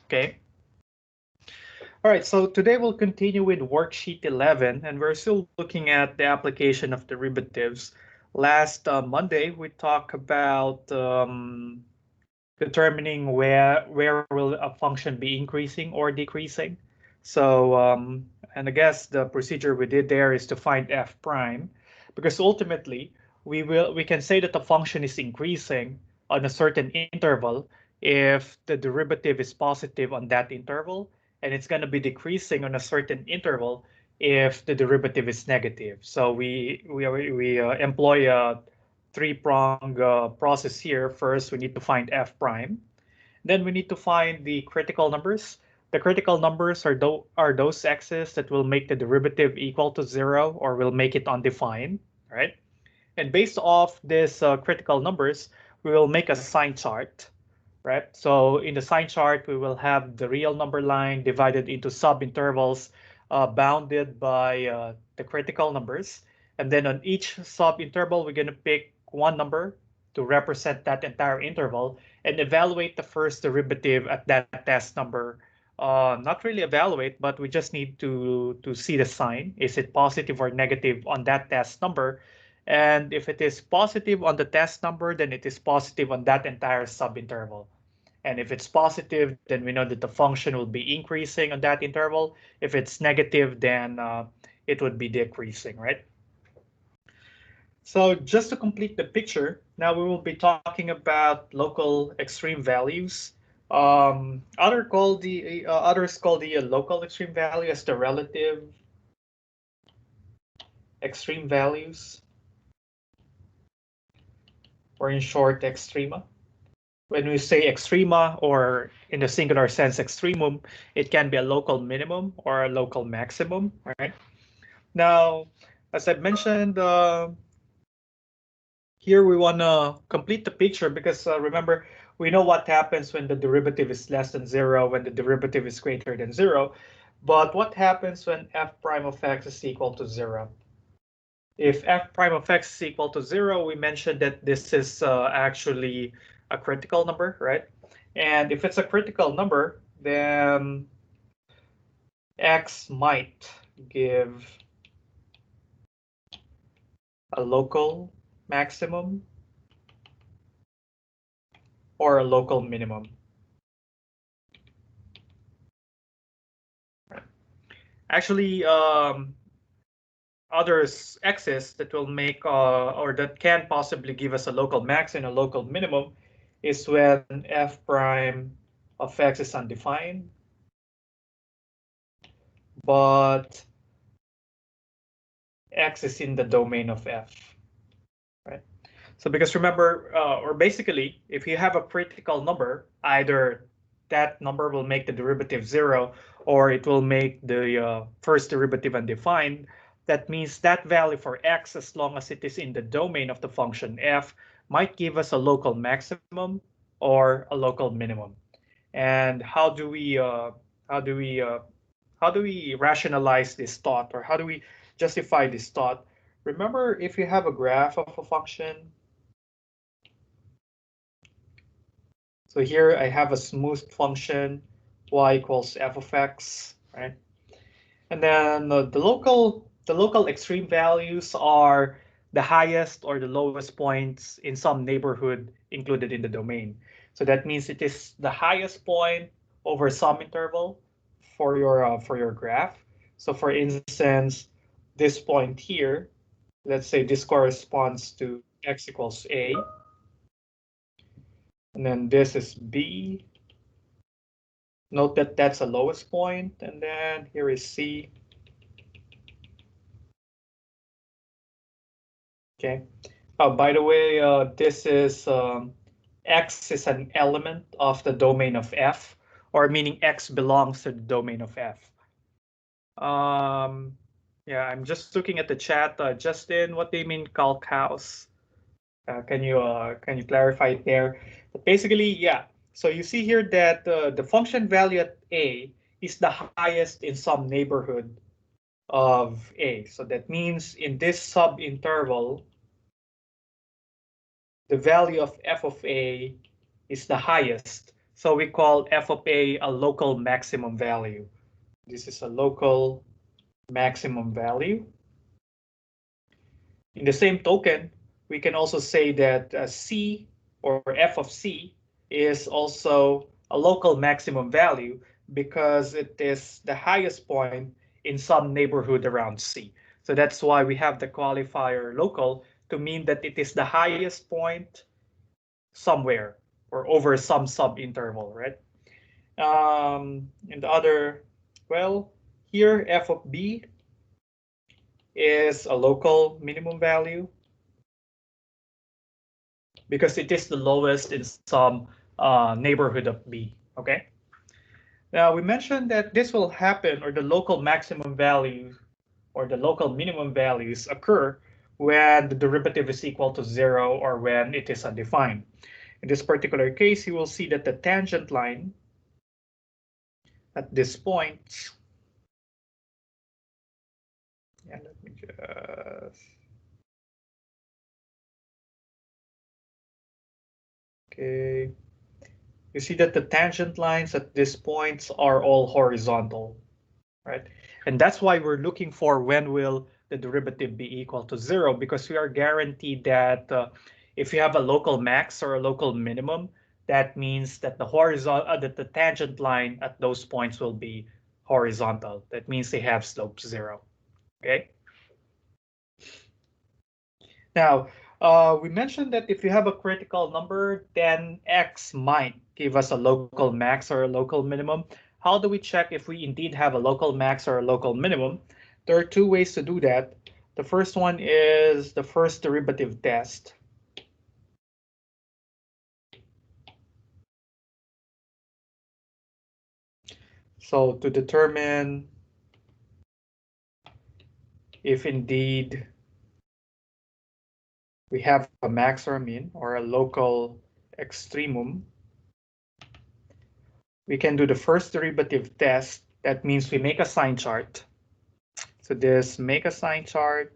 Okay. All right, so today we'll continue with worksheet 11, and we're still looking at the application of derivatives. Last Monday, we talked about determining where will a function be increasing or decreasing. So, and I guess the procedure we did there is to find f prime, because ultimately we can say that the function is increasing on a certain interval if the derivative is positive on that interval, and it's going to be decreasing on a certain interval if the derivative is negative. So we employ a three-prong process here. First, we need to find f prime. Then we need to find the critical numbers. The critical numbers are those x's that will make the derivative equal to 0 or will make it undefined, right? And based off this critical numbers, we will make a sign chart, right? So in the sign chart, we will have the real number line divided into sub-intervals bounded by the critical numbers. And then on each sub-interval, we're going to pick one number to represent that entire interval and evaluate the first derivative at that test number. Not really evaluate, but we just need to see the sign. Is it positive or negative on that test number? And if it is positive on the test number, then it is positive on that entire subinterval. And if it's positive, then we know that the function will be increasing on that interval. If it's negative, then it would be decreasing, right? So just to complete the picture, now we will be talking about local extreme values. Others call the local extreme value as the relative extreme values, or in short, extrema. When we say extrema, or in the singular sense extremum, it can be a local minimum or a local maximum, right? Now, as I mentioned, here we want to complete the picture because remember, we know what happens when the derivative is less than 0, when the derivative is greater than 0. But what happens when f prime of x is equal to 0? If f prime of x is equal to 0, we mentioned that this is actually a critical number, right? And if it's a critical number, then x might give a local maximum or a local minimum. Actually, other x's that will make or that can possibly give us a local max and a local minimum is when f prime of x is undefined, but x is in the domain of f, right? So because remember, or basically, if you have a critical number, either that number will make the derivative 0 or it will make the first derivative undefined. That means that value for x, as long as it is in the domain of the function f, might give us a local maximum or a local minimum. And how do we rationalize this thought, or how do we justify this thought? Remember, if you have a graph of a function, so here I have a smooth function, y equals f of x, right? And then the local extreme values are the highest or the lowest points in some neighborhood included in the domain. So that means it is the highest point over some interval for your graph. So for instance, this point here, let's say this corresponds to x equals a. And then this is b. Note that that's the lowest point, and then here is c. Okay. By the way, this is x is an element of the domain of f, or meaning x belongs to the domain of f. Yeah, I'm just looking at the chat. Justin, what do you mean calc house? Can you clarify it there? But basically, yeah. So you see here that the function value at a is the highest in some neighborhood of a. So that means in this subinterval, the value of f of a is the highest. So we call f of a local maximum value. This is a local maximum value. In the same token, we can also say that c or f of c is also a local maximum value because it is the highest point in some neighborhood around c. So that's why we have the qualifier local to mean that it is the highest point somewhere or over some sub-interval, right? And the other, well, here f of b is a local minimum value because it is the lowest in some neighborhood of b, okay? Now we mentioned that this will happen, or the local maximum value or the local minimum values occur when the derivative is equal to 0 or when it is undefined. In this particular case, you will see that the tangent line at this point, and let me just, okay, you see that the tangent lines at these points are all horizontal, right? And that's why we're looking for when will the derivative be equal to 0, because we are guaranteed that if you have a local max or a local minimum, that means that the horizontal, that the tangent line at those points will be horizontal. That means they have slope 0. Okay. Now, we mentioned that if you have a critical number, then x might give us a local max or a local minimum. How do we check if we indeed have a local max or a local minimum? There are two ways to do that. The first one is the first derivative test. So to determine if indeed we have a max or a min or a local extremum, we can do the first derivative test. That means we make a sign chart. So this make a sign chart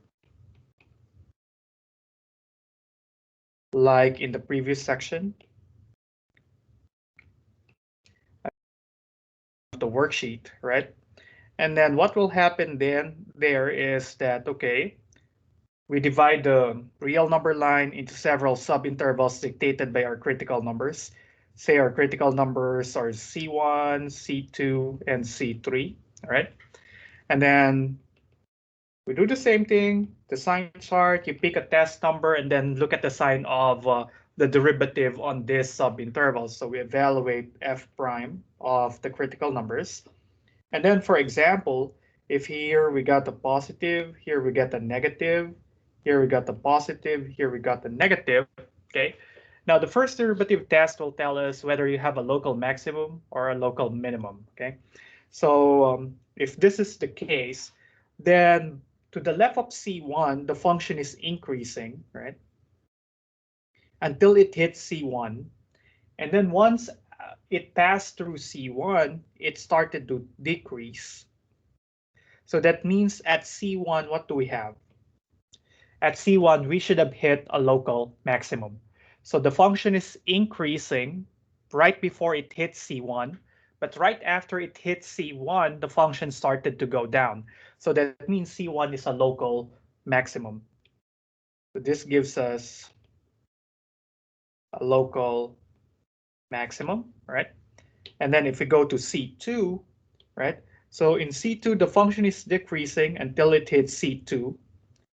like in the previous section of the worksheet, right? And then what will happen then there is that, okay, we divide the real number line into several subintervals dictated by our critical numbers. Say our critical numbers are C1, C2, and C3, all right? And then we do the same thing, the sign chart, you pick a test number and then look at the sign of the derivative on this subinterval. So we evaluate f prime of the critical numbers. And then for example, if here we got the positive, here we get the negative, here we got the positive, here we got the negative, okay? Now the first derivative test will tell us whether you have a local maximum or a local minimum, okay? So if this is the case, then to the left of C1, the function is increasing, right? Until it hits C1. And then once it passed through C1, it started to decrease. So that means at C1, what do we have? At C1, we should have hit a local maximum. So the function is increasing right before it hits C1, but right after it hits C1, the function started to go down. So that means C1 is a local maximum. So this gives us a local maximum, right? And then if we go to C2, right? So in C2, the function is decreasing until it hits C2.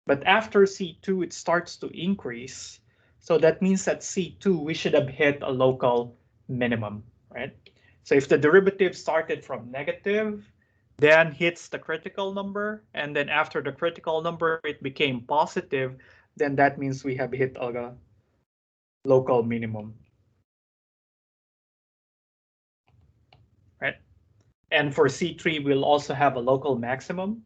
But after C2, it starts to increase. So that means at C2, we should have hit a local minimum, right? So if the derivative started from negative, then hits the critical number, and then after the critical number, it became positive, then that means we have hit a local minimum, right? And for C3, we'll also have a local maximum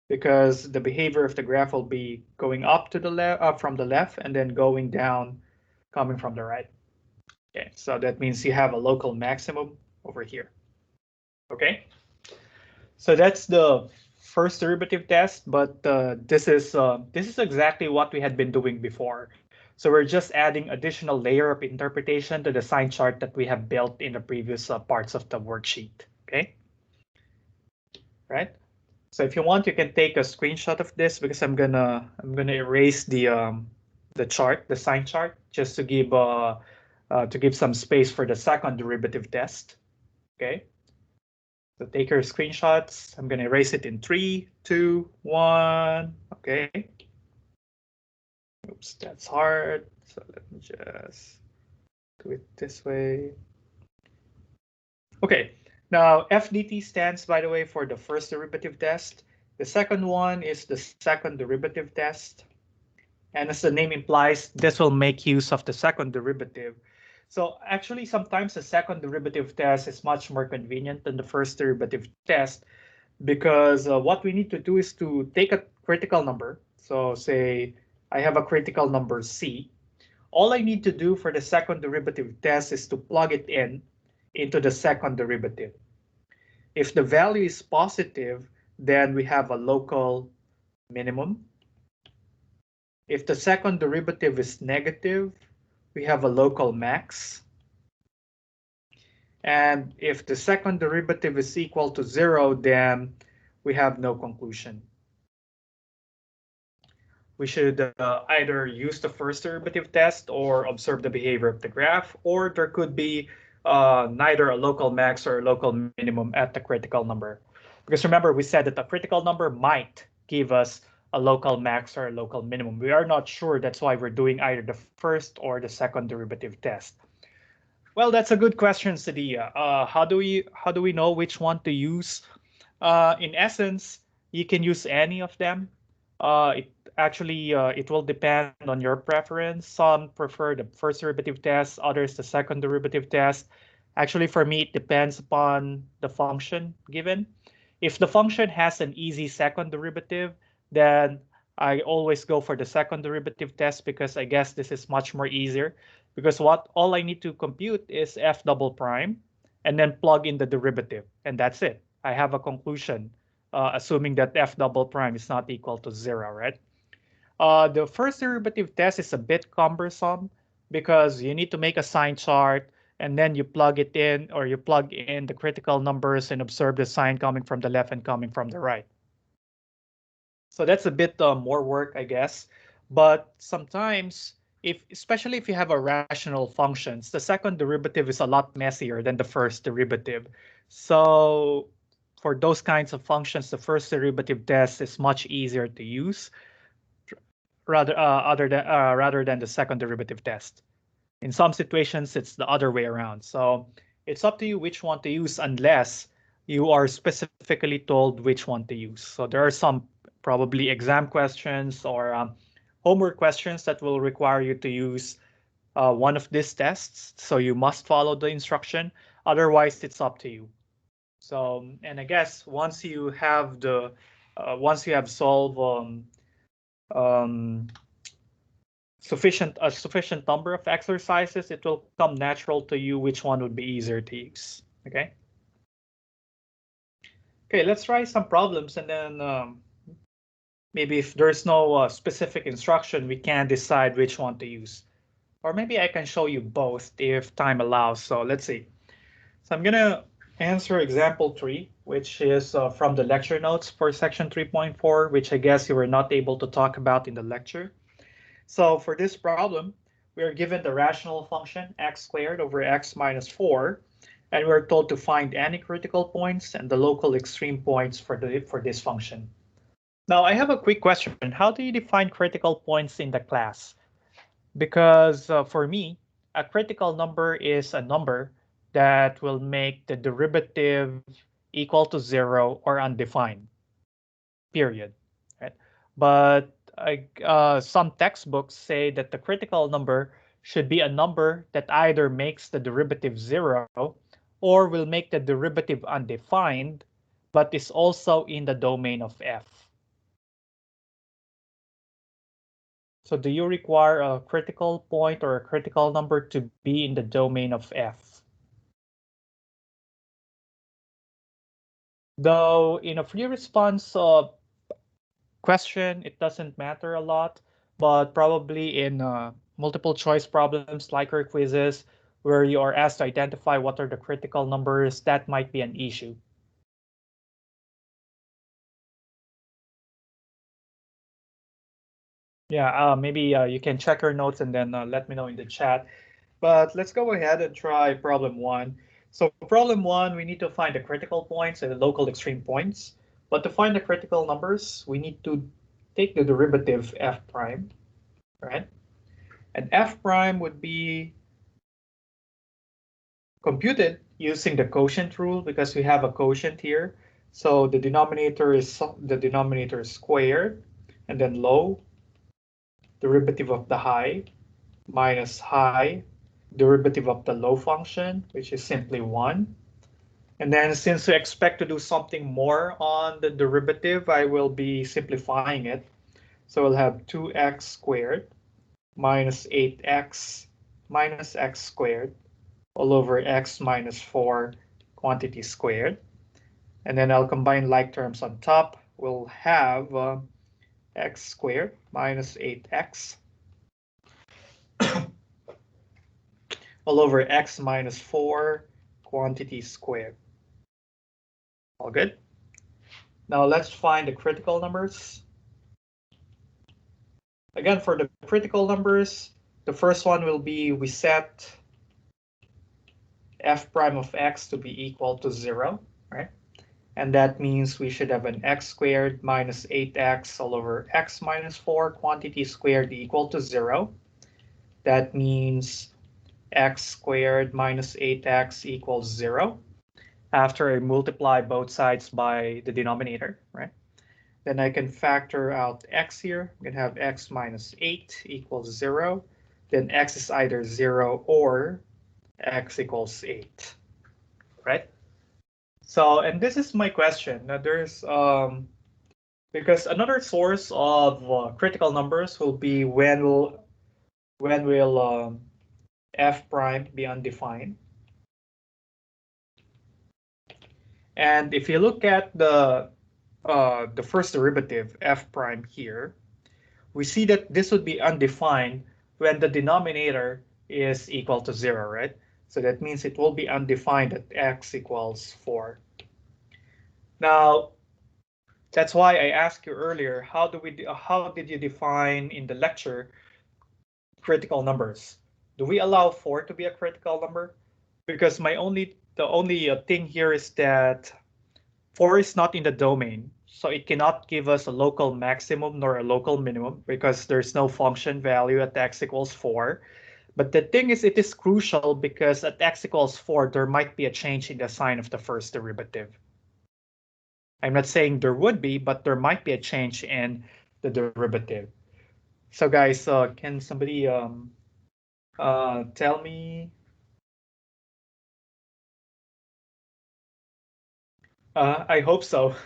because the behavior of the graph will be going up to the left, from the left, and then going down, coming from the right. Okay, so that means you have a local maximum over here. Okay, so that's the first derivative test, but this is exactly what we had been doing before. So we're just adding additional layer of interpretation to the sign chart that we have built in the previous parts of the worksheet. Okay, right? So if you want, you can take a screenshot of this because I'm gonna erase the chart, the sign chart, just to give some space for the second derivative test. Okay. So take your screenshots. I'm gonna erase it in 3, 2, 1. Okay. Oops, that's hard. So let me just do it this way. Okay. Now FDT stands, by the way, for the first derivative test. The second one is the second derivative test. And as the name implies, this will make use of the second derivative. So actually, sometimes the second derivative test is much more convenient than the first derivative test because what we need to do is to take a critical number. So say I have a critical number C. All I need to do for the second derivative test is to plug it into the second derivative. If the value is positive, then we have a local minimum. If the second derivative is negative, we have a local max. And if the second derivative is equal to 0, then we have no conclusion. We should either use the first derivative test or observe the behavior of the graph, or there could be neither a local max or a local minimum at the critical number. Because remember, we said that the critical number might give us a local max or a local minimum. We are not sure. That's why we're doing either the first or the second derivative test. Well, that's a good question, Sadia. How do we know which one to use? In essence, you can use any of them. It will depend on your preference. Some prefer the first derivative test, others the second derivative test. Actually, for me, it depends upon the function given. If the function has an easy second derivative, then I always go for the second derivative test because I guess this is much more easier because all I need to compute is f double prime and then plug in the derivative, and that's it. I have a conclusion, assuming that f double prime is not equal to 0, right? The first derivative test is a bit cumbersome because you need to make a sign chart and then you plug it in, or you plug in the critical numbers and observe the sign coming from the left and coming from the right. So that's a bit more work, I guess. But sometimes, especially if you have a rational functions, the second derivative is a lot messier than the first derivative. So for those kinds of functions, the first derivative test is much easier to use rather than the second derivative test. In some situations, it's the other way around. So it's up to you which one to use unless you are specifically told which one to use. So there are some probably exam questions or homework questions that will require you to use one of these tests. So you must follow the instruction. Otherwise, it's up to you. So, and I guess once you have solved um, a sufficient number of exercises, it will come natural to you which one would be easier to use. Okay. Okay, let's try some problems, and then maybe if there's no specific instruction, we can decide which one to use. Or maybe I can show you both if time allows. So let's see. So I'm gonna answer example 3, which is from the lecture notes for section 3.4, which I guess you were not able to talk about in the lecture. So for this problem, we are given the rational function x squared over x minus 4, and we're told to find any critical points and the local extreme points for this function. Now, I have a quick question. How do you define critical points in the class? Because for me, a critical number is a number that will make the derivative equal to 0 or undefined, period. Right? But some textbooks say that the critical number should be a number that either makes the derivative 0 or will make the derivative undefined, but is also in the domain of f. So do you require a critical point or a critical number to be in the domain of f? Though in a free response question, it doesn't matter a lot, but probably in multiple choice problems like our quizzes, where you are asked to identify what are the critical numbers, that might be an issue. Yeah, maybe you can check your notes and then let me know in the chat. But let's go ahead and try problem one. So problem one, we need to find the critical points and the local extreme points. But to find the critical numbers, we need to take the derivative f prime, right? And f prime would be computed using the quotient rule because we have a quotient here. So the denominator is squared, and then low derivative of the high minus high derivative of the low function, which is simply 1. And then since we expect to do something more on the derivative, I will be simplifying it. So we'll have 2x squared minus 8x minus x squared all over x minus 4 quantity squared. And then I'll combine like terms on top. We'll have x squared minus 8x all over x minus 4 quantity squared. All good? Now let's find the critical numbers. Again, for the critical numbers, the first one will be we set f prime of x to be equal to 0, right? And that means we should have an x squared minus 8x all over x minus 4 quantity squared equal to 0. That means x squared minus 8x equals 0 after I multiply both sides by the denominator, right? Then I can factor out x here. I'm going to have x minus 8 equals 0. Then x is either 0 or x equals 8, right? So, and this is my question. Now there's, because another source of critical numbers will be when will f prime be undefined. And if you look at the first derivative, f prime here, we see that this would be undefined when the denominator is equal to 0, right? So that means it will be undefined at x equals 4. Now, that's why I asked you earlier, how did you define in the lecture critical numbers? Do we allow 4 to be a critical number? Because the only thing here is that 4 is not in the domain, so it cannot give us a local maximum nor a local minimum because there's no function value at x equals 4. But the thing is, it is crucial because at x equals 4, there might be a change in the sign of the first derivative. I'm not saying there would be, but there might be a change in the derivative. So guys, can somebody tell me? I hope so,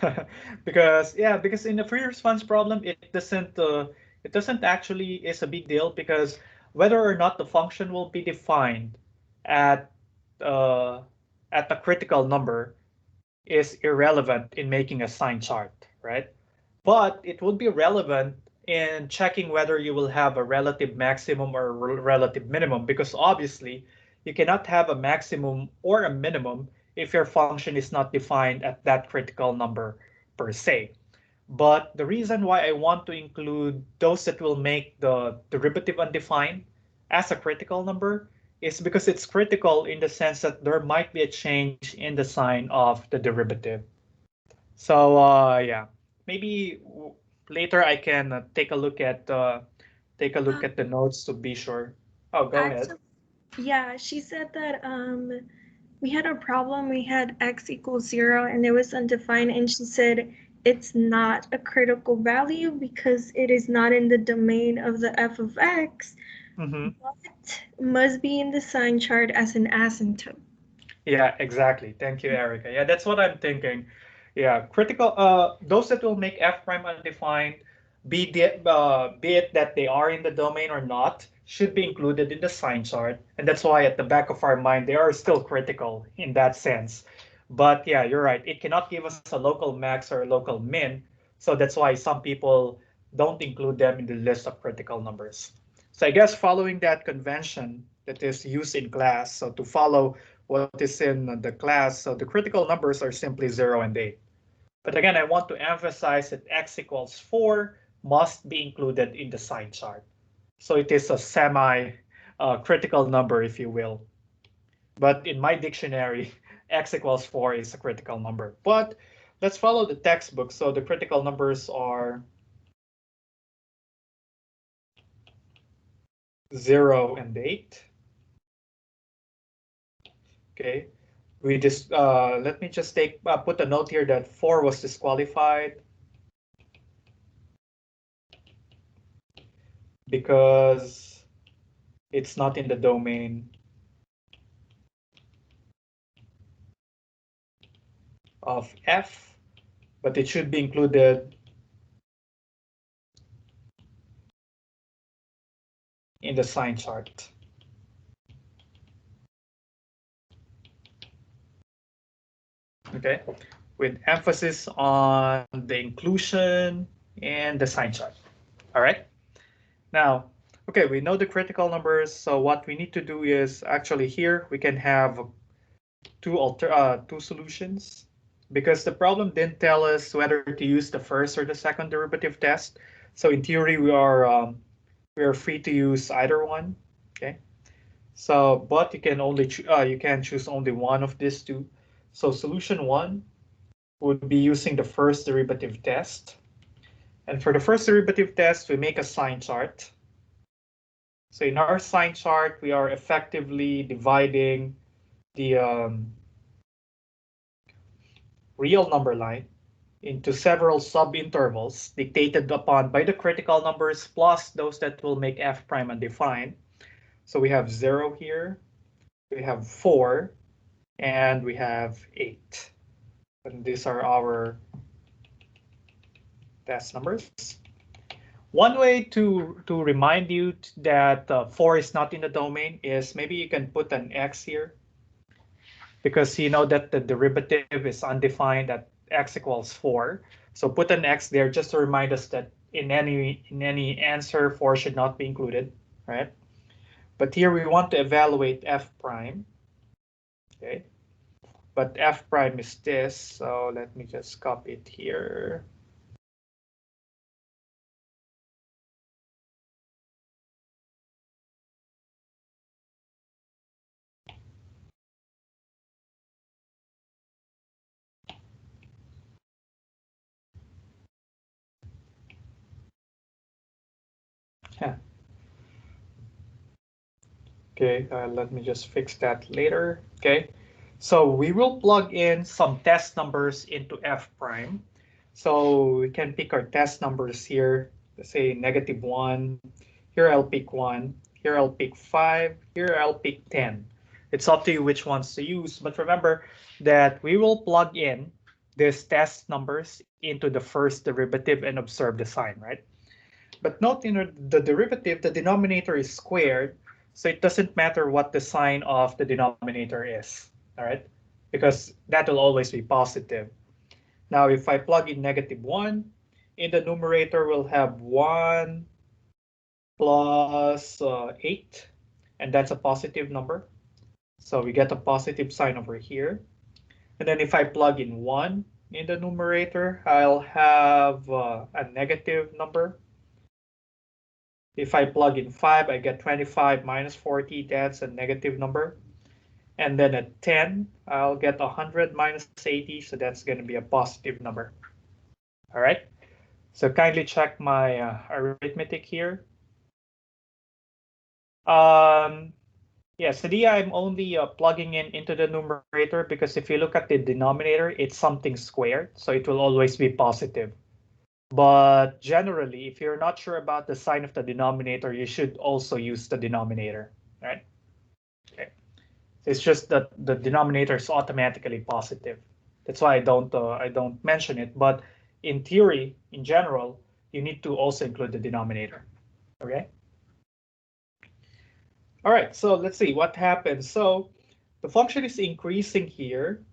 because because in the free response problem, it doesn't actually is a big deal because whether or not the function will be defined at uh, at the critical number is irrelevant in making a sign chart, right? But it would be relevant in checking whether you will have a relative maximum or relative minimum, because obviously you cannot have a maximum or a minimum if your function is not defined at that critical number per se. But the reason why I want to include those that will make the derivative undefined as a critical number is because it's critical in the sense that there might be a change in the sign of the derivative. So yeah, maybe later I can take a look at the notes to be sure. Oh, go ahead. Actually, yeah, she said that we had a problem. We had x equals 0 and it was undefined, and she said it's not a critical value because it is not in the domain of the f of x, Mm-hmm. but must be in the sign chart as an asymptote. Yeah, exactly. Thank you, Erica. Yeah, that's what I'm thinking. Yeah, critical. Those that will make f prime undefined, be it that they are in the domain or not, should be included in the sign chart, and that's why at the back of our mind they are still critical in that sense. But yeah, you're right. It cannot give us a local max or a local min, so that's why some people don't include them in the list of critical numbers. So I guess following that convention that is used in class, so to follow what is in the class, so the critical numbers are simply 0 and 8. But again, I want to emphasize that x equals 4 must be included in the sign chart. So it is a semi-critical number, if you will. But in my dictionary, x equals 4 is a critical number. But let's follow the textbook. So the critical numbers are 0 and 8. Okay. We just let me just put a note here that 4 was disqualified because it's not in the domain of F, but it should be included in the sign chart. Okay, with emphasis on the inclusion and the sign chart. All right. Now, okay, we know the critical numbers. So what we need to do is actually here we can have two solutions because the problem didn't tell us whether to use the first or the second derivative test. So in theory, we are free to use either one. Okay. So, but you can only you can choose only one of these two. So solution one would be using the first derivative test. And for the first derivative test, we make a sign chart. So in our sign chart, we are effectively dividing the real number line into several subintervals dictated upon by the critical numbers plus those that will make f prime undefined. So we have 0 here, we have 4, and we have 8. And these are our test numbers. One way to remind you that 4 is not in the domain is maybe you can put an x here because you know that the derivative is undefined at x equals 4. So put an x there just to remind us that in any answer 4 should not be included, right? But here we want to evaluate f prime, okay? But f prime is this, so let me just copy it here. Yeah. Okay, let me just fix that later. Okay, so we will plug in some test numbers into f prime. So we can pick our test numbers here. Let's say -1. Here I'll pick 1. Here I'll pick 5. Here I'll pick 10. It's up to you which ones to use. But remember that we will plug in these test numbers into the first derivative and observe the sign, right? But note in the derivative, the denominator is squared, so it doesn't matter what the sign of the denominator is, all right? Because that will always be positive. Now, if I plug in -1, in the numerator we'll have 1 plus 8, and that's a positive number. So we get a positive sign over here. And then if I plug in 1 in the numerator, I'll have a negative number. If I plug in 5, I get 25 minus 40, that's a negative number. And then at 10, I'll get 100 minus 80, so that's going to be a positive number. All right, so kindly check my arithmetic here. Yeah, so I'm only plugging into the numerator because if you look at the denominator, it's something squared, so it will always be positive. But generally, if you're not sure about the sign of the denominator, you should also use the denominator, right? Okay. It's just that the denominator is automatically positive. That's why I don't mention it. But in theory, in general, you need to also include the denominator. Okay. All right. So let's see what happens. So the function is increasing here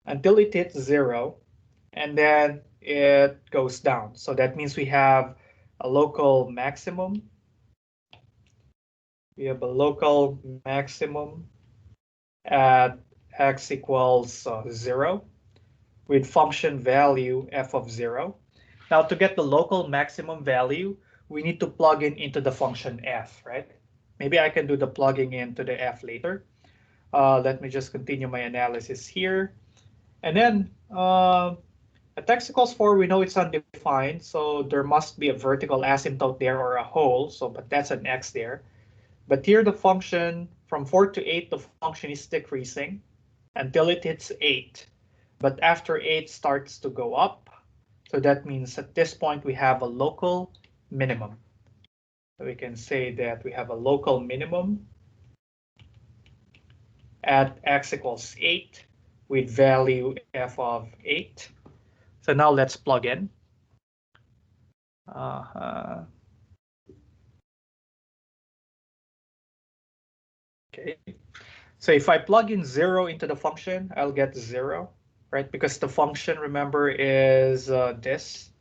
until it hits 0, and then it goes down. So that means we have a local maximum We have a local maximum at x equals 0 with function value f of 0. Now to get the local maximum value, we need to plug in into the function f, right? Maybe I can do the plugging into the f later. Let me just continue my analysis here. And then at x equals 4, we know it's undefined, so there must be a vertical asymptote there or a hole, so but that's an x there. But here the function, from 4 to 8, the function is decreasing until it hits 8. But after 8 starts to go up, so that means at this point we have a local minimum. So we can say that we have a local minimum at x equals 8 with value f of 8. So now let's plug in. Okay. So if I plug in 0 into the function, I'll get 0, right? Because the function, remember, is this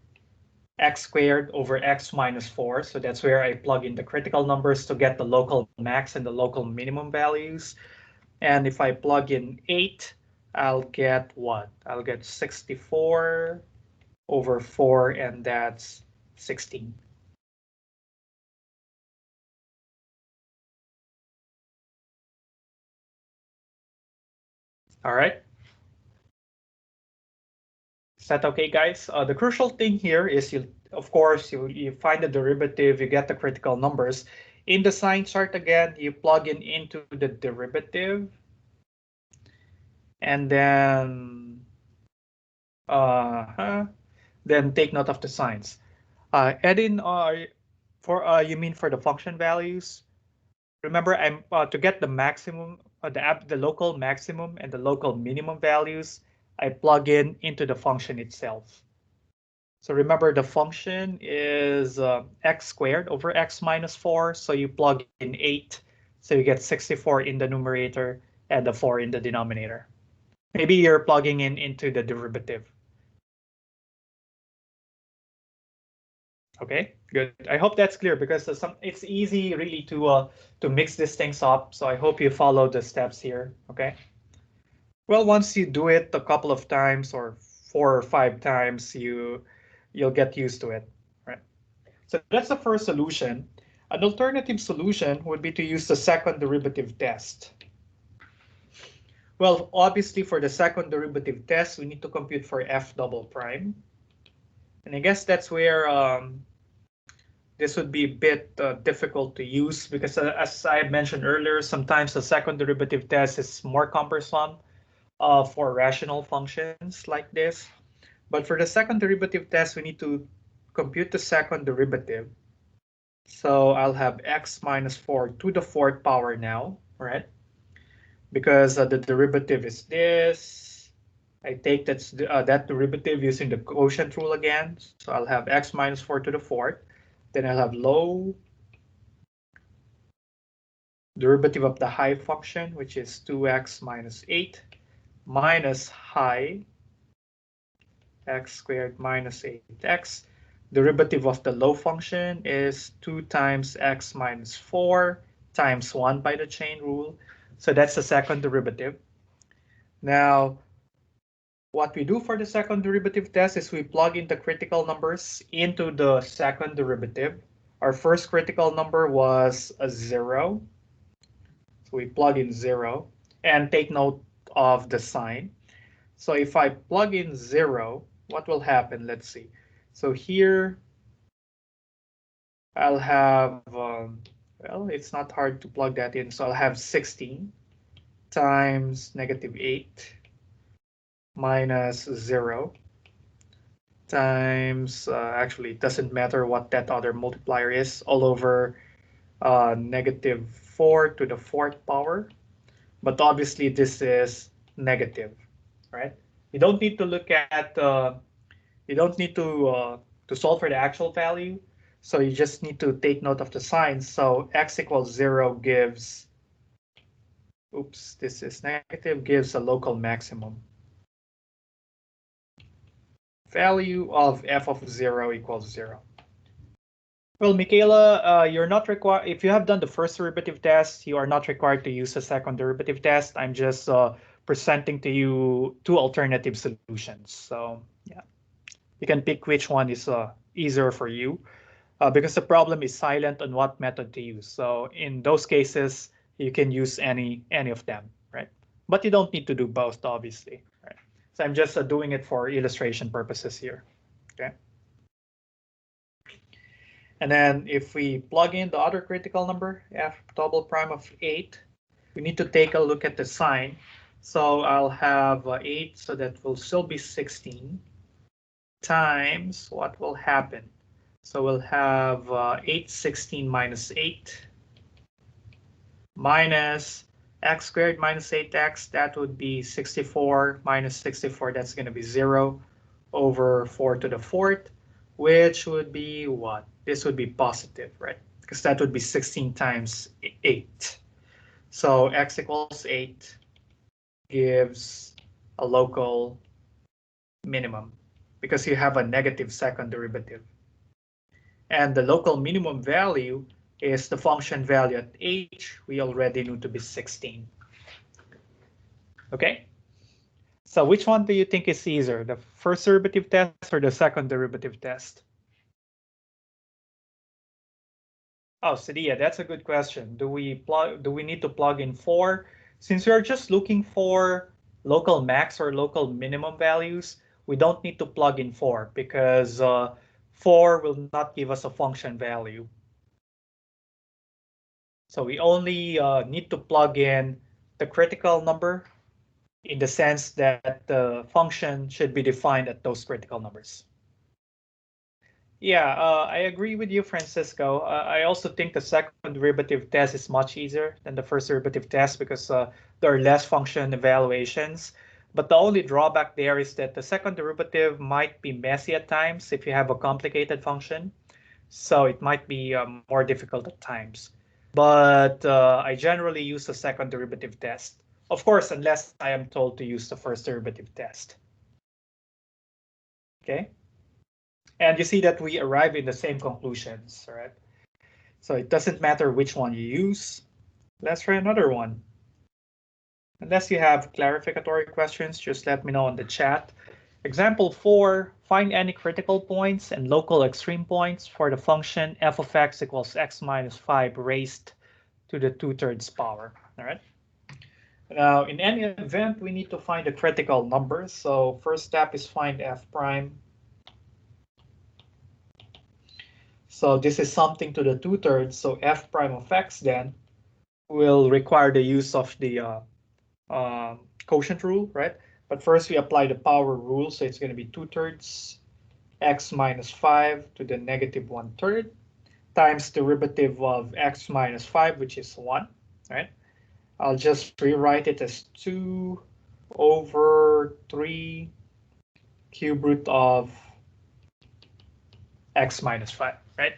x squared over x minus 4. So that's where I plug in the critical numbers to get the local max and the local minimum values. And if I plug in 8, I'll get what? I'll get 64 over 4, and that's 16. All right. Is that okay, guys? The crucial thing here is of course, you find the derivative, you get the critical numbers. In the sign chart again, you plug in into the derivative, and then take note of the signs. Add in you mean for the function values? Remember, I'm to get the maximum, the local maximum and the local minimum values, I plug in into the function itself. So remember, the function is x squared over x minus 4. So you plug in 8. So you get 64 in the numerator and the 4 in the denominator. Maybe you're plugging in into the derivative. Okay, good. I hope that's clear because it's easy really to mix these things up. So I hope you follow the steps here. Okay. Well, once you do it a couple of times or 4 or 5 times, you'll get used to it, right? So that's the first solution. An alternative solution would be to use the second derivative test. Well, obviously for the second derivative test, we need to compute for f double prime. And I guess that's where this would be a bit difficult to use because as I mentioned earlier, sometimes the second derivative test is more cumbersome for rational functions like this. But for the second derivative test, we need to compute the second derivative. So I'll have x minus 4 to the 4th power now, right? Because the derivative is this. I take that derivative using the quotient rule again. So I'll have x minus 4 to the 4th. Then I'll have low derivative of the high function, which is 2x minus 8, minus high x squared minus 8x. Derivative of the low function is 2 times x minus 4 times 1 by the chain rule. So that's the second derivative. Now, what we do for the second derivative test is we plug in the critical numbers into the second derivative. Our first critical number was a 0. So we plug in 0 and take note of the sign. So if I plug in 0, what will happen? Let's see. So here I'll have, well, it's not hard to plug that in. So I'll have 16 times negative 8 minus 0 times, actually, it doesn't matter what that other multiplier is, all over negative 4 to the 4th power. But obviously, this is negative, right? You don't need to look at, you don't need to solve for the actual value. So you just need to take note of the signs. So x equals 0 gives, oops, this is negative, gives a local maximum. Value of f of 0 equals 0. Well, Michaela, you're not required, if you have done the first derivative test, you are not required to use a second derivative test. I'm just presenting to you two alternative solutions. So yeah, you can pick which one is easier for you because the problem is silent on what method to use. So in those cases, you can use any of them, right? But you don't need to do both, obviously, right? So I'm just doing it for illustration purposes here, okay? And then if we plug in the other critical number, f double prime of 8, we need to take a look at the sign. So I'll have 8, so that will still be 16 times what will happen. So we'll have 8 16 minus 8 minus x squared minus 8x. That would be 64 minus 64. That's going to be 0 over 4 to the fourth, which would be what? This would be positive, right? Because that would be 16 times 8. So x equals 8 gives a local minimum because you have a negative second derivative. And the local minimum value is the function value at h. We already knew to be 16. Okay? So which one do you think is easier, the first derivative test or the second derivative test? Oh, Sadia, that's a good question. Do we need to plug in 4? Since we are just looking for local max or local minimum values, we don't need to plug in 4 because 4 will not give us a function value. So we only need to plug in the critical number in the sense that the function should be defined at those critical numbers. Yeah, I agree with you, Francisco. I also think the second derivative test is much easier than the first derivative test because there are less function evaluations. But the only drawback there is that the second derivative might be messy at times if you have a complicated function. So it might be more difficult at times. But I generally use the second derivative test. Of course, unless I am told to use the first derivative test. Okay. And you see that we arrive in the same conclusions, all right? So it doesn't matter which one you use. Let's try another one. Unless you have clarificatory questions, just let me know in the chat. Example 4, find any critical points and local extreme points for the function f of x equals x minus 5 raised to the 2/3 power, all right? Now, in any event, we need to find the critical numbers. So first step is find f prime. So this is something to the 2/3. So f prime of x then will require the use of the quotient rule, right? But first we apply the power rule. So it's going to be 2/3 x minus 5 to the negative 1/3 times derivative of x minus 5, which is 1, right? I'll just rewrite it as 2 over 3 cube root of x minus 5, right?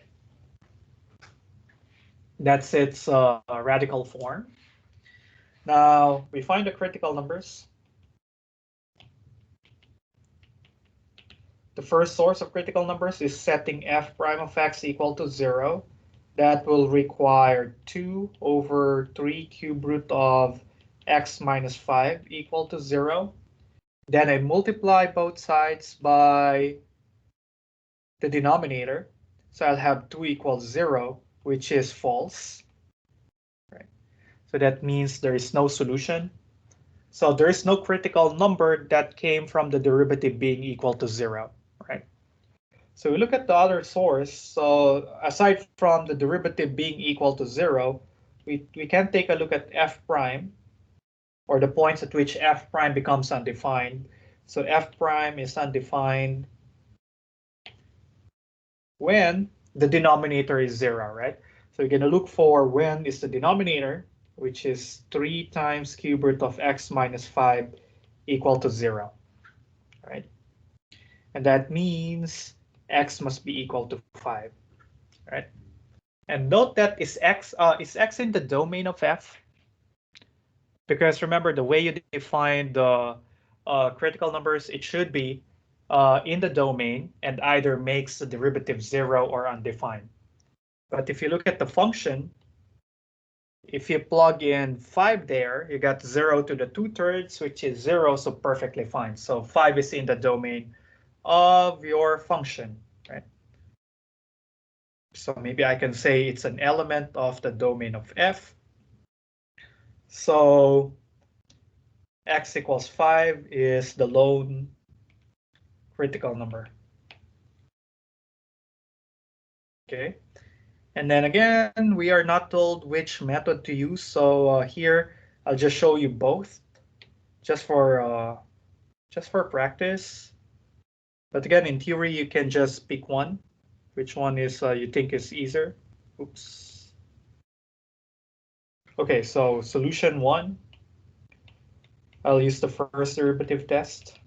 That's its radical form. Now we find the critical numbers. The first source of critical numbers is setting f prime of x equal to 0. That will require 2 over 3 cube root of x minus 5 equal to 0. Then I multiply both sides by the denominator. So I'll have 2 equals 0, which is false. Right. So that means there is no solution. So there is no critical number that came from the derivative being equal to 0, right? So we look at the other source. So aside from the derivative being equal to 0, we can take a look at f prime, or the points at which f prime becomes undefined. So f prime is undefined when the denominator is 0, right? So we're going to look for when is the denominator, which is 3 times cube root of x minus 5 equal to 0, right? And that means x must be equal to 5, right? And note that is x in the domain of f? Because remember, the way you define the critical numbers, it should be in the domain and either makes the derivative 0 or undefined. But if you look at the function, if you plug in 5 there, you got 0 to the 2/3, which is 0, so perfectly fine. So 5 is in the domain of your function, right? So maybe I can say it's an element of the domain of f. So x equals 5 is the lone critical number. Okay. And then again, we are not told which method to use. So here, I'll just show you both just for practice. But again, in theory, you can just pick one. Which one is you think is easier? Oops. Okay, so solution 1, I'll use the first derivative test.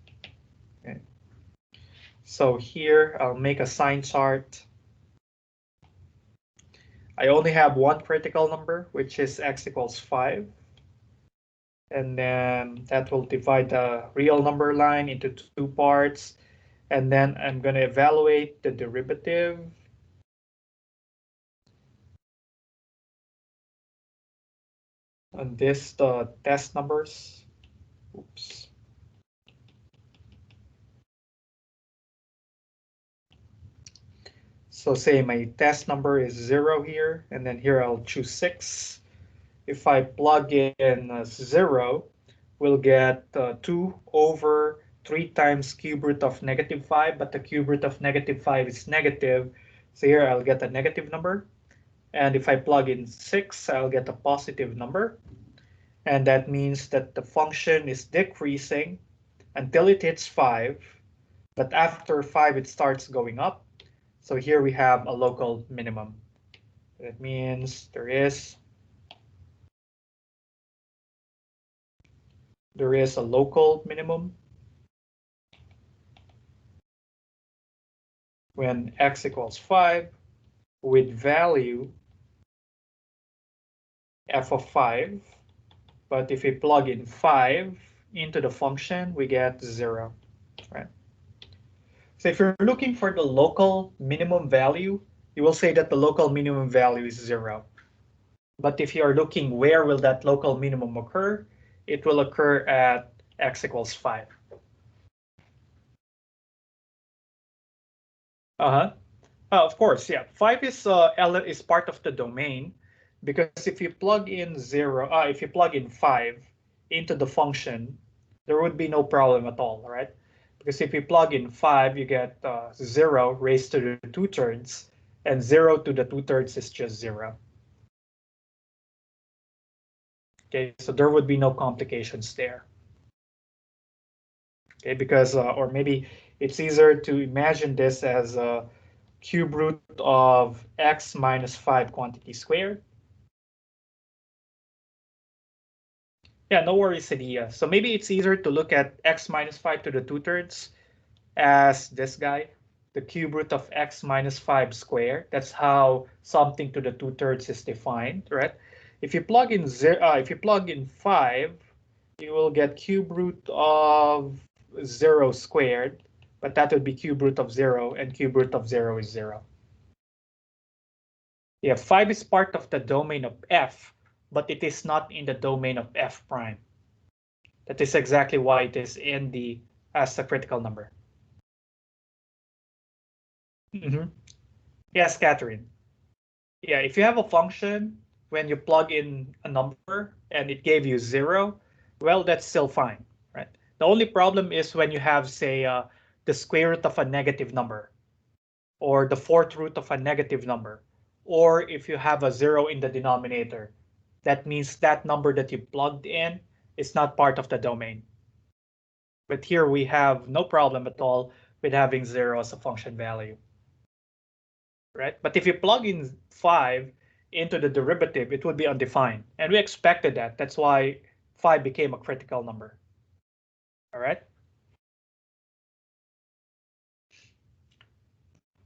Okay. So here, I'll make a sign chart. I only have one critical number, which is x equals 5. And then that will divide the real number line into 2 parts. And then I'm going to evaluate the derivative. And this, the test numbers. Oops. So say my test number is 0 here, and then here I'll choose 6. If I plug in 0, we'll get 2 over 3 times cube root of -5, but the cube root of -5 is negative. So here I'll get a negative number. And if I plug in 6, I'll get a positive number. And that means that the function is decreasing until it hits 5. But after 5, it starts going up. So here we have a local minimum. That means there is a local minimum when x equals 5 with value f of 5. But if we plug in 5 into the function, we get 0, right? So if you're looking for the local minimum value, you will say that the local minimum value is 0. But if you are looking where will that local minimum occur, it will occur at x equals 5. Uh-huh. Of course, yeah. 5 is part of the domain because if you plug in 5 into the function, there would be no problem at all, right? Because if you plug in 5, you get 0 raised to the 2/3, and 0 to the 2/3 is just 0. Okay, so there would be no complications there. Okay, because or maybe it's easier to imagine this as a cube root of x minus 5 quantity squared. Yeah, no worries, Sadia. So maybe it's easier to look at x minus 5 to the 2/3 as this guy, the cube root of x minus 5 squared. That's how something to the 2/3 is defined, right? If you plug in 5, you will get cube root of 0 squared, but that would be cube root of 0, and cube root of 0 is 0. Yeah, 5 is part of the domain of f, but it is not in the domain of f prime. That is exactly why it is in the as a critical number. Yes, Catherine. Yeah, if you have a function when you plug in a number and it gave you 0, well, that's still fine, right? The only problem is when you have, say, the square root of a negative number, or the fourth root of a negative number, or if you have a 0 in the denominator. That means that number that you plugged in is not part of the domain. But here we have no problem at all with having 0 as a function value, right? But if you plug in 5 into the derivative, it would be undefined. And we expected that. That's why 5 became a critical number. All right.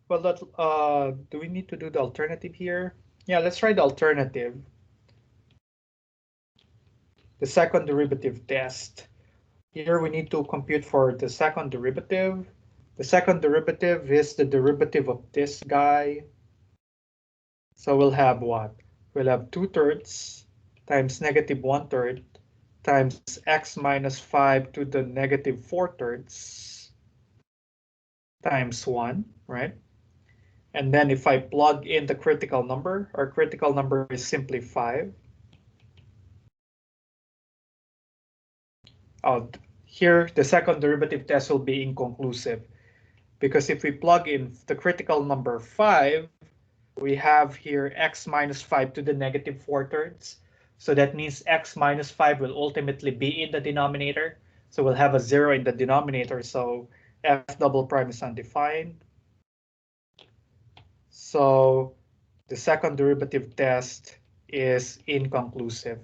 Well, do we need to do the alternative here? Yeah, let's try the alternative. The second derivative test. Here we need to compute for the second derivative. The second derivative is the derivative of this guy So we'll have what? We'll have 2/3 times -1/3 times x minus 5 to the -4/3 times 1, right? And then if I plug in the critical number, our critical number is simply 5. Oh, here the second derivative test will be inconclusive because if we plug in the critical number 5, we have here x minus 5 to the -4/3. So that means x minus 5 will ultimately be in the denominator. So we'll have a 0 in the denominator. So f double prime is undefined. So the second derivative test is inconclusive.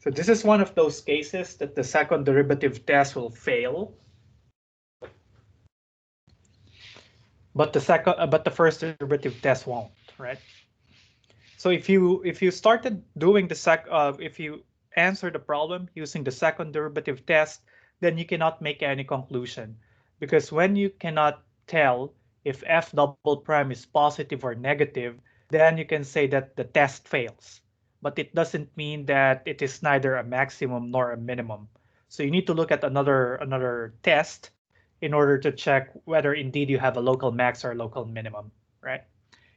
So this is one of those cases that the second derivative test will fail. But the first derivative test won't, right? So if you started doing if you answer the problem using the second derivative test, then you cannot make any conclusion because when you cannot tell if f double prime is positive or negative, then you can say that the test fails. But it doesn't mean that it is neither a maximum nor a minimum. So you need to look at another test in order to check whether indeed you have a local max or a local minimum, right?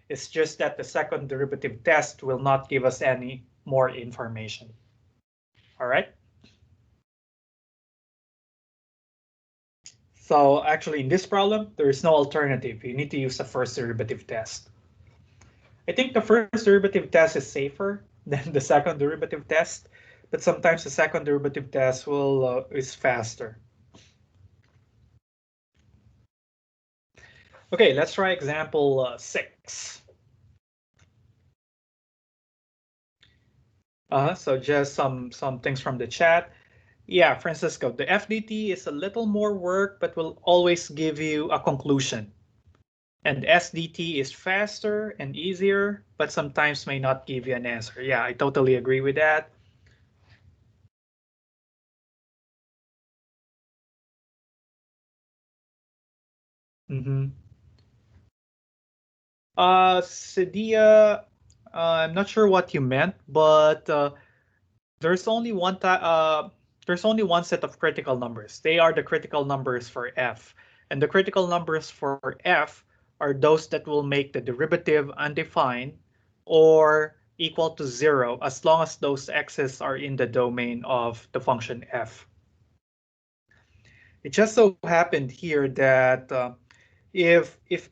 It's just that the second derivative test will not give us any more information. All right. So actually in this problem, there is no alternative. You need to use the first derivative test. I think the first derivative test is safer than the second derivative test, but sometimes the second derivative test is faster. Okay, let's try example 6. So just some things from the chat. Yeah, Francisco, the FDT is a little more work, but will always give you a conclusion. And SDT is faster and easier, but sometimes may not give you an answer. Yeah, I totally agree with that. Mm-hmm. Sadia, I'm not sure what you meant, but there's only there's only one set of critical numbers. They are the critical numbers for f. And the critical numbers for f are those that will make the derivative undefined or equal to 0 as long as those x's are in the domain of the function f. It just so happened here that if if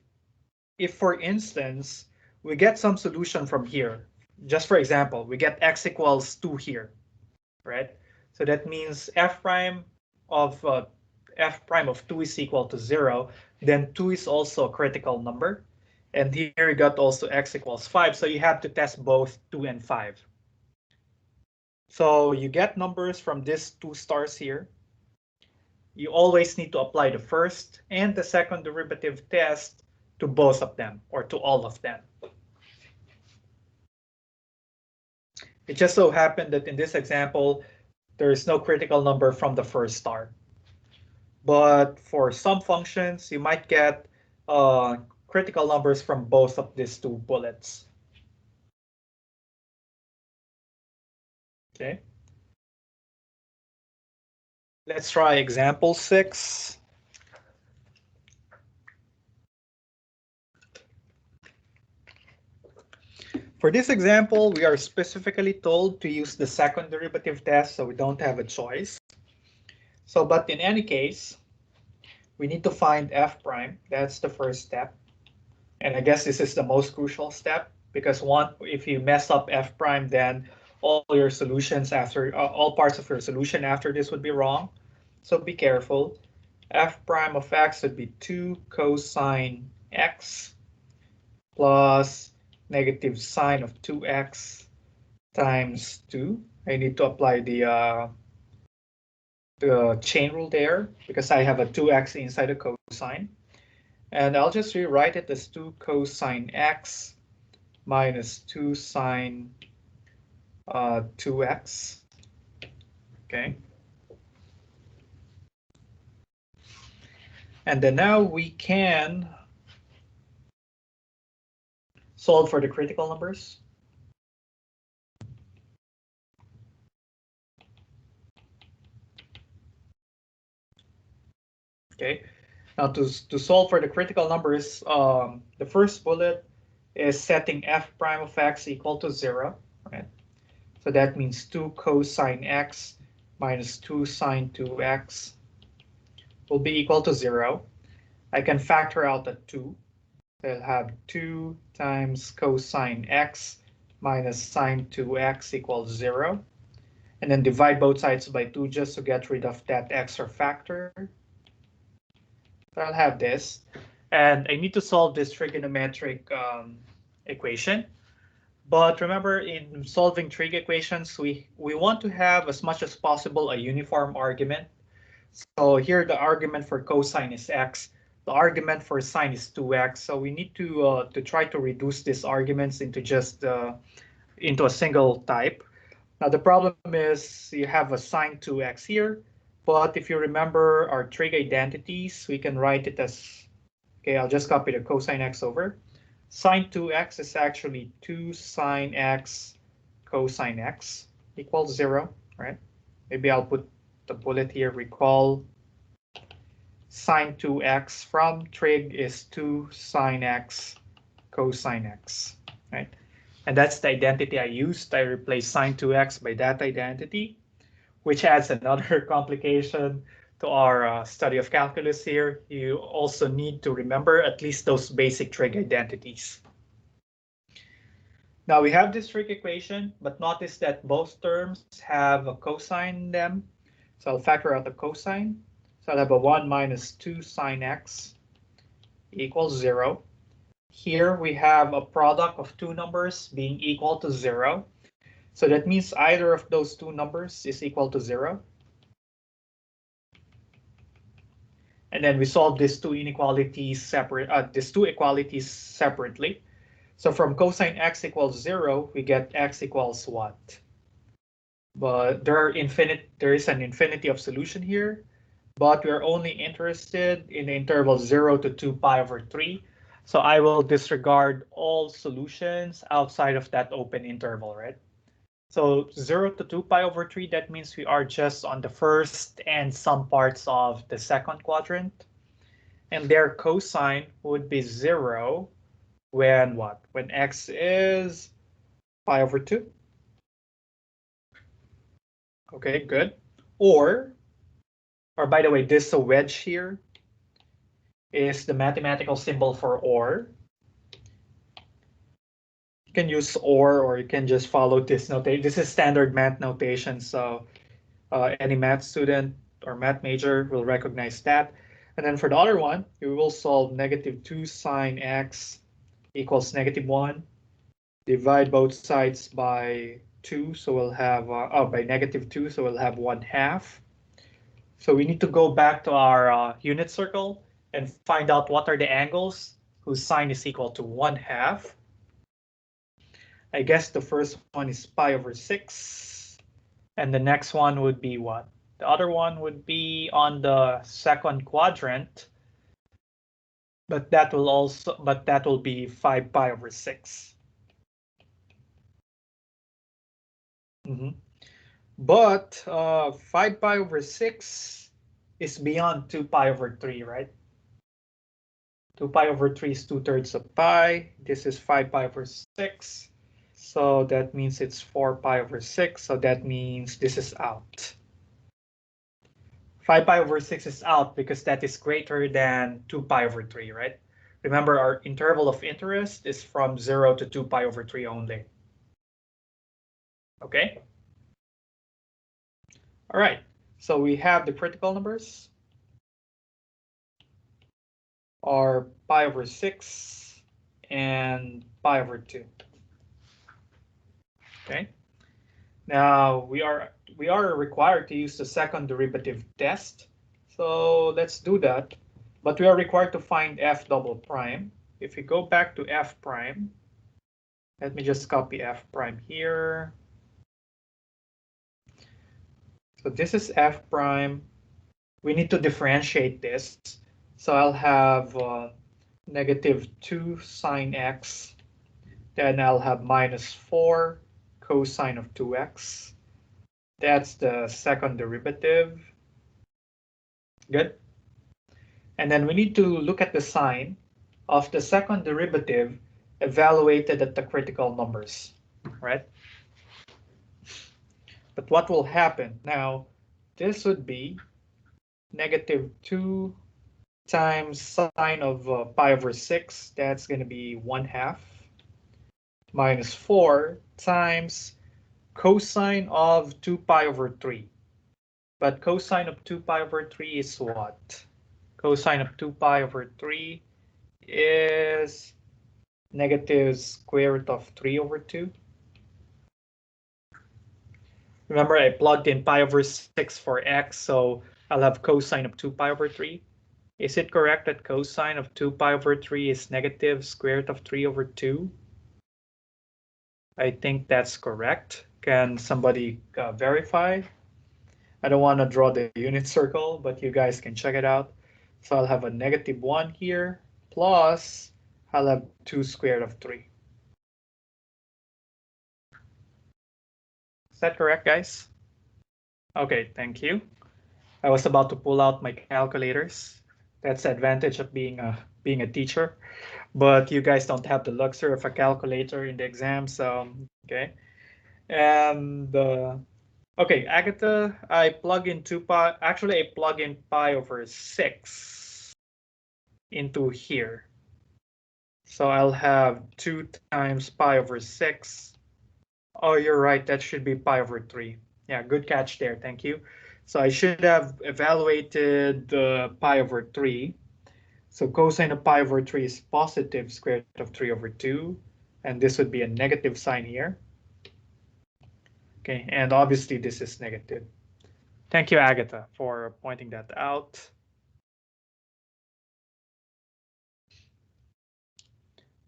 if for instance we get some solution from here, just for example, we get x equals 2 here, right? So that means f prime of 2 is equal to 0. Then 2 is also a critical number. And here you got also x equals 5. So you have to test both 2 and 5. So you get numbers from these two stars here. You always need to apply the first and the second derivative test to both of them or to all of them. It just so happened that in this example, there is no critical number from the first star. But for some functions, you might get critical numbers from both of these two bullets. Okay. Let's try example 6. For this example, we are specifically told to use the second derivative test, so we don't have a choice. So, but in any case, we need to find f prime. That's the first step. And I guess this is the most crucial step because if you mess up f prime, then all your solutions after all parts of your solution after this would be wrong. So be careful. F prime of x would be 2 cosine x plus negative sine of 2x times 2. I need to apply the chain rule there because I have a 2x inside a cosine. And I'll just rewrite it as 2 cosine x minus 2 sine 2x. Okay. And then now we can solve for the critical numbers. Okay, now to solve for the critical numbers, the first bullet is setting f prime of x equal to 0, right? So that means 2 cosine x minus 2 sine 2x will be equal to 0. I can factor out the 2. I'll have 2 times cosine x minus sine 2x equals 0. And then divide both sides by 2 just to get rid of that extra factor. So I'll have this. And I need to solve this trigonometric equation. But remember, in solving trig equations, we want to have as much as possible a uniform argument. So here the argument for cosine is x. The argument for sine is 2x. So we need to try to reduce these arguments into just into a single type. Now the problem is you have a sine 2x here, but if you remember our trig identities, we can write it as, okay, I'll just copy the cosine x over. Sine 2x is actually 2 sine x cosine x equals 0, right? Maybe I'll put the bullet here, recall sine 2x from trig is 2 sine x cosine x, right? And that's the identity I used. I replaced sine 2x by that identity, which adds another complication to our study of calculus here. You also need to remember at least those basic trig identities. Now we have this trig equation, but notice that both terms have a cosine in them. So I'll factor out the cosine. So I'll have a 1 minus 2 sine x equals 0. Here we have a product of two numbers being equal to 0. So that means either of those two numbers is equal to 0. And then we solve these two inequalities separately. So from cosine x equals 0, we get x equals what? But there is an infinity of solution here, but we're only interested in the interval 0 to 2 pi over 3. So I will disregard all solutions outside of that open interval, right? So 0 to 2 pi over 3, that means we are just on the first and some parts of the second quadrant. And their cosine would be 0 when what? When x is pi over 2. Okay, good. Or by the way, this wedge here is the mathematical symbol for or. You can use or you can just follow this notation. This is standard math notation, so any math student or math major will recognize that. And then for the other one, we will solve negative 2 sine x equals negative 1. Divide both sides by 2, so we'll have, by negative 2, so we'll have 1/2. So we need to go back to our unit circle and find out what are the angles whose sine is equal to 1/2. I guess the first one is pi over 6. And the next one would be what? The other one would be on the second quadrant. But that will be 5 pi over 6. But 5 pi over 6 is beyond 2 pi over 3, right? 2 pi over 3 is 2/3 of pi. This is 5 pi over 6. So that means it's 4 pi over 6. So that means this is out. 5 pi over 6 is out because that is greater than 2 pi over 3, right? Remember, our interval of interest is from 0 to 2 pi over 3 only. Okay? All right, so we have the critical numbers are pi over 6 and pi over 2. Okay. Now we are required to use the second derivative test. So let's do that. But we are required to find f double prime. If we go back to f prime, let me just copy f prime here. So this is f prime. We need to differentiate this. So I'll have negative 2 sine x Then I'll have minus 4 cosine of 2x. That's the second derivative. Good. And then we need to look at the sign of the second derivative evaluated at the critical numbers, right? But what will happen? Now, this would be negative 2 times sine of pi over 6. That's going to be 1/2 minus 4 times cosine of 2 pi over 3. But cosine of 2 pi over 3 is what? Cosine of 2 pi over 3 is negative square root of 3 over 2. Remember, I plugged in pi over 6 for x, so I'll have cosine of 2 pi over 3. Is it correct that cosine of 2 pi over 3 is negative square root of 3 over 2? I think that's correct. Can somebody verify? I don't want to draw the unit circle, but you guys can check it out. So I'll have a negative 1 here, plus I'll have 2 square root of 3. Is that correct, guys? Okay, thank you. I was about to pull out my calculators. That's the advantage of being a teacher. But you guys don't have the luxury of a calculator in the exam, so okay. And okay, Agatha, I plug in 2 pi. Actually, I plug in pi over 6 into here. So I'll have 2 times pi over 6. Oh, you're right. That should be pi over 3. Yeah, good catch there. Thank you. So I should have evaluated pi over 3. So cosine of pi over 3 is positive square root of 3 over 2. And this would be a negative sign here. Okay, and obviously this is negative. Thank you, Agatha, for pointing that out.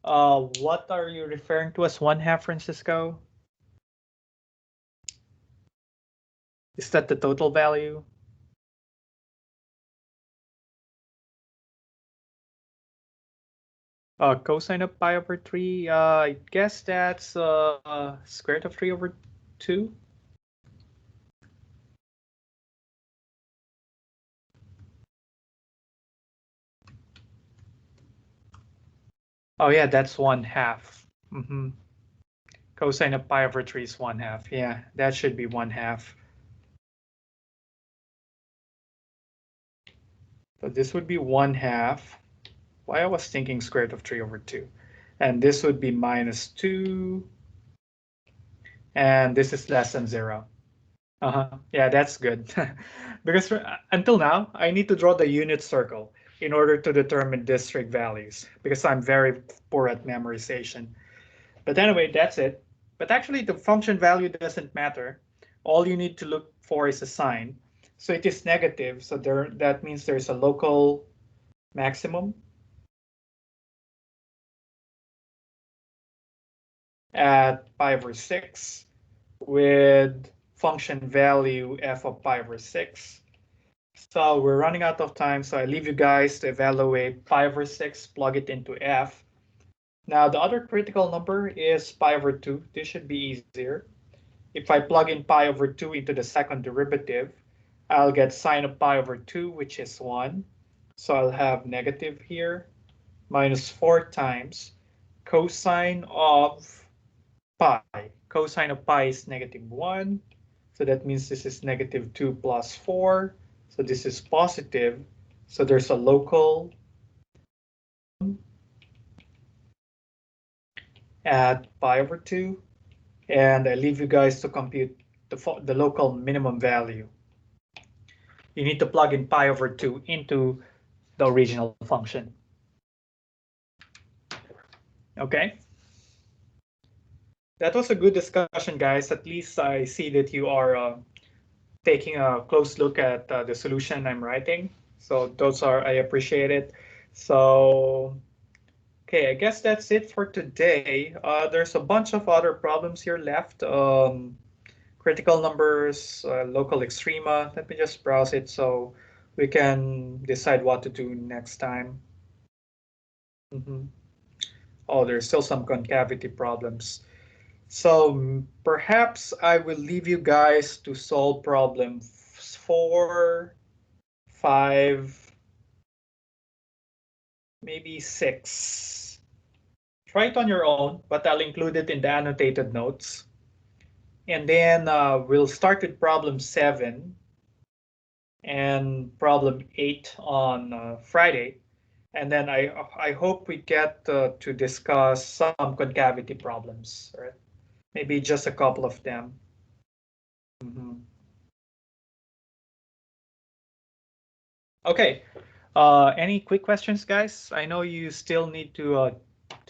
What are you referring to as 1/2, Francisco? Is that the total value? Cosine of pi over 3, I guess that's square root of 3 over 2. Oh yeah, that's 1/2. Cosine of pi over 3 is 1/2. Yeah, that should be 1/2. So this would be 1/2. Why I was thinking square root of 3 over 2. And this would be minus 2. And this is less than 0. Yeah, that's good. Because until now, I need to draw the unit circle in order to determine district values because I'm very poor at memorization. But anyway, that's it. But actually, the function value doesn't matter. All you need to look for is a sign. So it is negative. So that means there's a local maximum at pi over 6 with function value f of pi over 6. So we're running out of time, so I leave you guys to evaluate pi over 6, plug it into f. Now the other critical number is pi over 2. This should be easier. If I plug in pi over 2 into the second derivative, I'll get sine of pi over 2, which is 1. So I'll have negative here, minus 4 times cosine of pi. Cosine of pi is negative 1. So that means this is negative 2 plus 4. So this is positive. So there's a local at pi over 2. And I leave you guys to compute the local minimum value. You need to plug in pi over 2 into the original function. Okay. That was a good discussion, guys. At least I see that you are taking a close look at the solution I'm writing. So I appreciate it. So, okay, I guess that's it for today. There's a bunch of other problems here left. Critical numbers, local extrema. Let me just browse it so we can decide what to do next time. Oh, there's still some concavity problems. So perhaps I will leave you guys to solve problem 4, 5, maybe 6. Try it on your own, but I'll include it in the annotated notes. And then we'll start with problem 7 and problem 8 on Friday. And then I hope we get to discuss some concavity problems, right? Maybe just a couple of them. Mhm. Okay. Any quick questions, guys? I know you still need to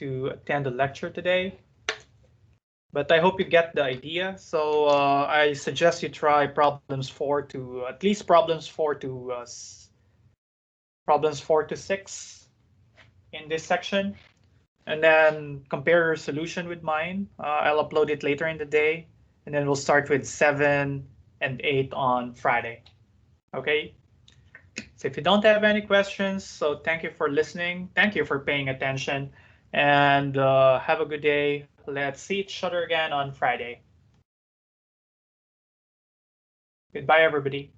attend the lecture today, but I hope you get the idea. So I suggest you try problems 4 to at least problems 4 to 6 in this section, and then compare your solution with mine. I'll upload it later in the day, and then we'll start with 7 and 8 on Friday. Okay. So if you don't have any questions, so thank you for listening. Thank you for paying attention, and have a good day. Let's see each other again on Friday. Goodbye, everybody.